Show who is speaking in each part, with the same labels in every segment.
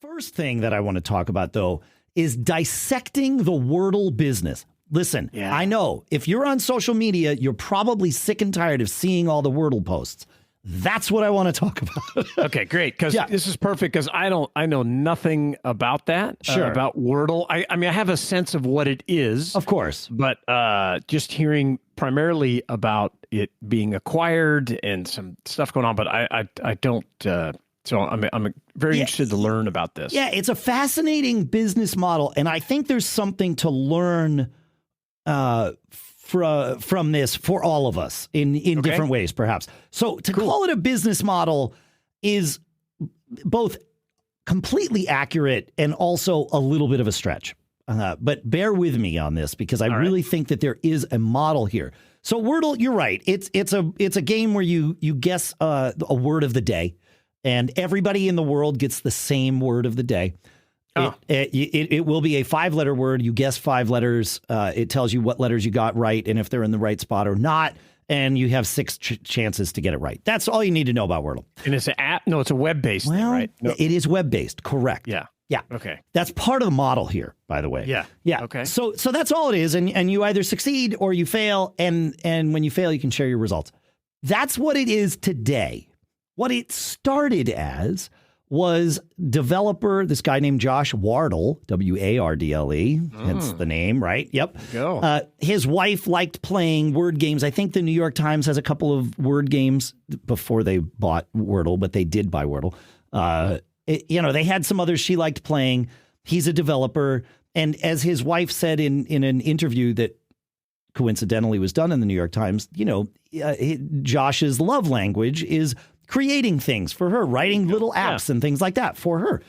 Speaker 1: First thing that I want to talk about, though, is dissecting the Wordle business. Listen, I know if you're on social media, you're probably sick and tired of seeing all the Wordle posts. That's what I want to talk about.
Speaker 2: Okay, great. Because this is perfect because I know nothing about that. About Wordle. I mean, I have a sense of what it is.
Speaker 1: Of course.
Speaker 2: But just hearing primarily about it being acquired and some stuff going on, but I don't. So I'm very interested to learn about this.
Speaker 1: Yeah, it's a fascinating business model. And I think there's something to learn from this for all of us in different ways, perhaps. So to call it a business model is both completely accurate and also a little bit of a stretch. But bear with me on this because I really think that there is a model here. So Wordle, you're right. It's a game where you guess a word of the day, and everybody in the world gets the same word of the day. It will be a 5-letter word. You guess 5 letters. It tells you what letters you got right and if they're in the right spot or not. And you have 6 chances to get it right. That's all you need to know about Wordle.
Speaker 2: And it's an app? No, it's a web-based thing, right? No.
Speaker 1: It is web-based. Correct.
Speaker 2: Yeah.
Speaker 1: Yeah.
Speaker 2: Okay.
Speaker 1: That's part of the model here, by the way.
Speaker 2: Yeah.
Speaker 1: Yeah.
Speaker 2: Okay.
Speaker 1: So that's all it is. And you either succeed or you fail. And when you fail, you can share your results. That's what it is today. What it started as was developer, this guy named Josh Wardle, W-A-R-D-L-E, hence the name, right? Yep. His wife liked playing word games. I think the New York Times has a couple of word games before they bought Wordle, but they did buy Wordle. They had some others she liked playing. He's a developer. And as his wife said in an interview that coincidentally was done in the New York Times, Josh's love language is creating things for her, writing little apps and things like that for her.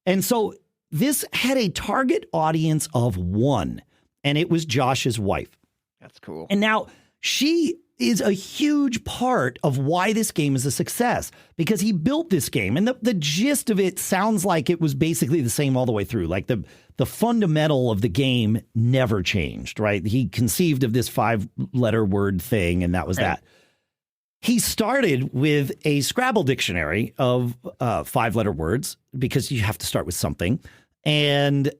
Speaker 1: And so this had a target audience of 1, and it was Josh's wife.
Speaker 2: That's cool.
Speaker 1: And now she is a huge part of why this game is a success, because he built this game. And the gist of it sounds like it was basically the same all the way through. Like the fundamental of the game never changed, right? He conceived of this 5-letter word thing, and that was that. He started with a Scrabble dictionary of 5-letter words because you have to start with something. And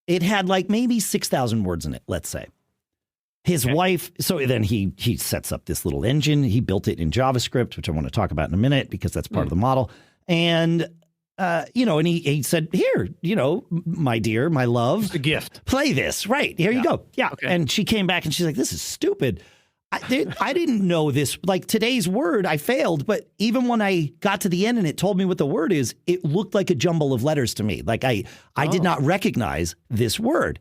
Speaker 1: it had like maybe 6,000 words in it, let's say. His wife, so then he sets up this little engine. He built it in JavaScript, which I want to talk about in a minute because that's part of the model. And, and he said, here, my dear, my love.
Speaker 2: It's a gift.
Speaker 1: Play this. Right. Here you go. Yeah. Okay. And she came back and she's like, this is stupid. I didn't know this. Like today's word, I failed. But even when I got to the end and it told me what the word is, it looked like a jumble of letters to me. Like I did not recognize this word.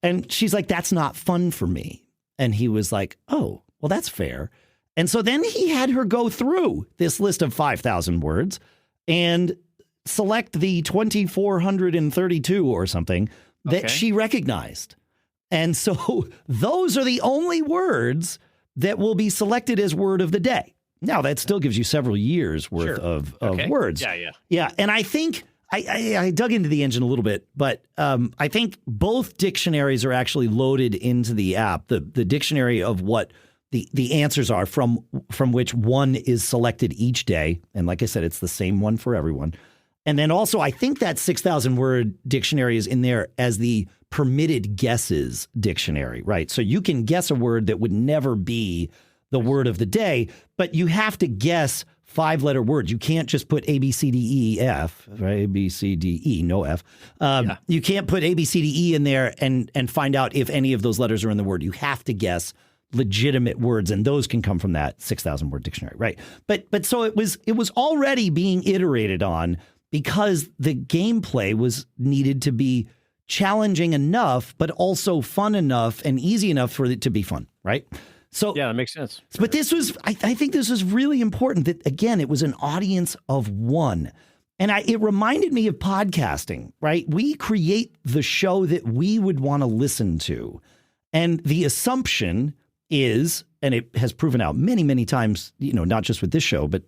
Speaker 1: And she's like, that's not fun for me. And he was like, oh, well, that's fair. And so then he had her go through this list of 5,000 words and select the 2,432 or something that she recognized. And so those are the only words that will be selected as word of the day. Now, that still gives you several years worth of words. Yeah. And I think I dug into the engine a little bit, but I think both dictionaries are actually loaded into the app. The dictionary of what the answers are from which one is selected each day. And like I said, it's the same one for everyone. And then also, I think that 6,000 word dictionary is in there as the permitted guesses dictionary, right? So you can guess a word that would never be the word of the day, but you have to guess 5-letter words. You can't just put A, B, C, D, E, F, right? A, B, C, D, E, no F. You can't put A, B, C, D, E in there and find out if any of those letters are in the word. You have to guess legitimate words, and those can come from that 6,000 word dictionary, right? But so it was already being iterated on because the gameplay was needed to be challenging enough, but also fun enough and easy enough for it to be fun, right? So
Speaker 2: yeah, that makes sense.
Speaker 1: But this was, I think this was really important that, again, it was an audience of 1. And it reminded me of podcasting, right? We create the show that we would want to listen to. And the assumption is, and it has proven out many, many times, not just with this show, but,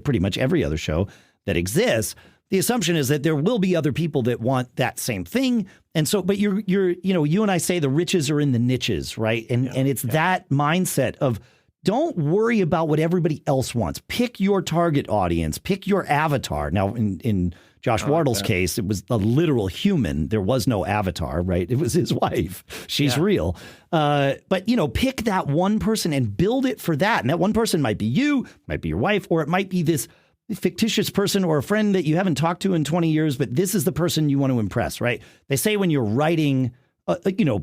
Speaker 1: pretty much every other show that exists, the assumption is that there will be other people that want that same thing. And so, but you and I say the riches are in the niches, right? And it's that mindset of don't worry about what everybody else wants. Pick your target audience, pick your avatar. Now in Josh Wardle's case, it was a literal human. There was no avatar, right? It was his wife. She's real. But, you know, pick that one person and build it for that. And that one person might be you, might be your wife, or it might be this fictitious person or a friend that you haven't talked to in 20 years, but this is the person you want to impress, right? They say when you're writing,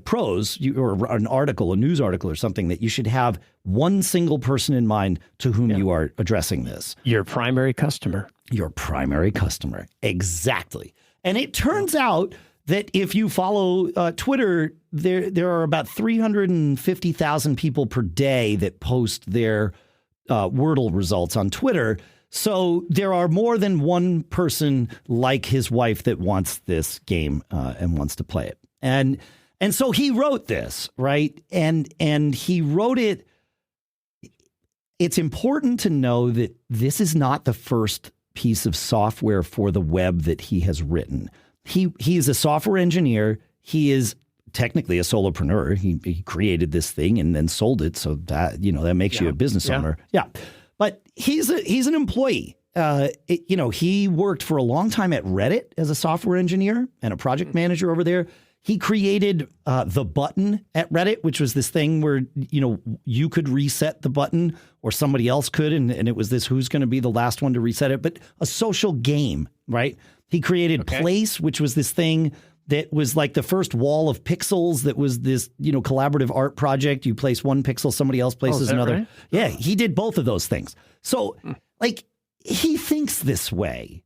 Speaker 1: prose or an article, a news article or something, that you should have one single person in mind to whom you are addressing this.
Speaker 2: Your primary customer.
Speaker 1: Your primary customer. Exactly. And it turns out that if you follow Twitter, there are about 350,000 people per day that post their Wordle results on Twitter. So there are more than one person like his wife that wants this game and wants to play it. And so he wrote this, right? And he wrote it. It's important to know that this is not the first piece of software for the web that he has written. He is a software engineer. He is technically a solopreneur. He created this thing and then sold it. So that, that makes you a business owner. Yeah. But he's an employee. He worked for a long time at Reddit as a software engineer and a project manager over there. He created the button at Reddit, which was this thing where, you could reset the button or somebody else could. And it was this who's going to be the last one to reset it. But a social game, right? He created Place, which was this thing that was like the first wall of pixels that was this, collaborative art project. You place one pixel, somebody else places another. Right? Yeah, he did both of those things. So, he thinks this way.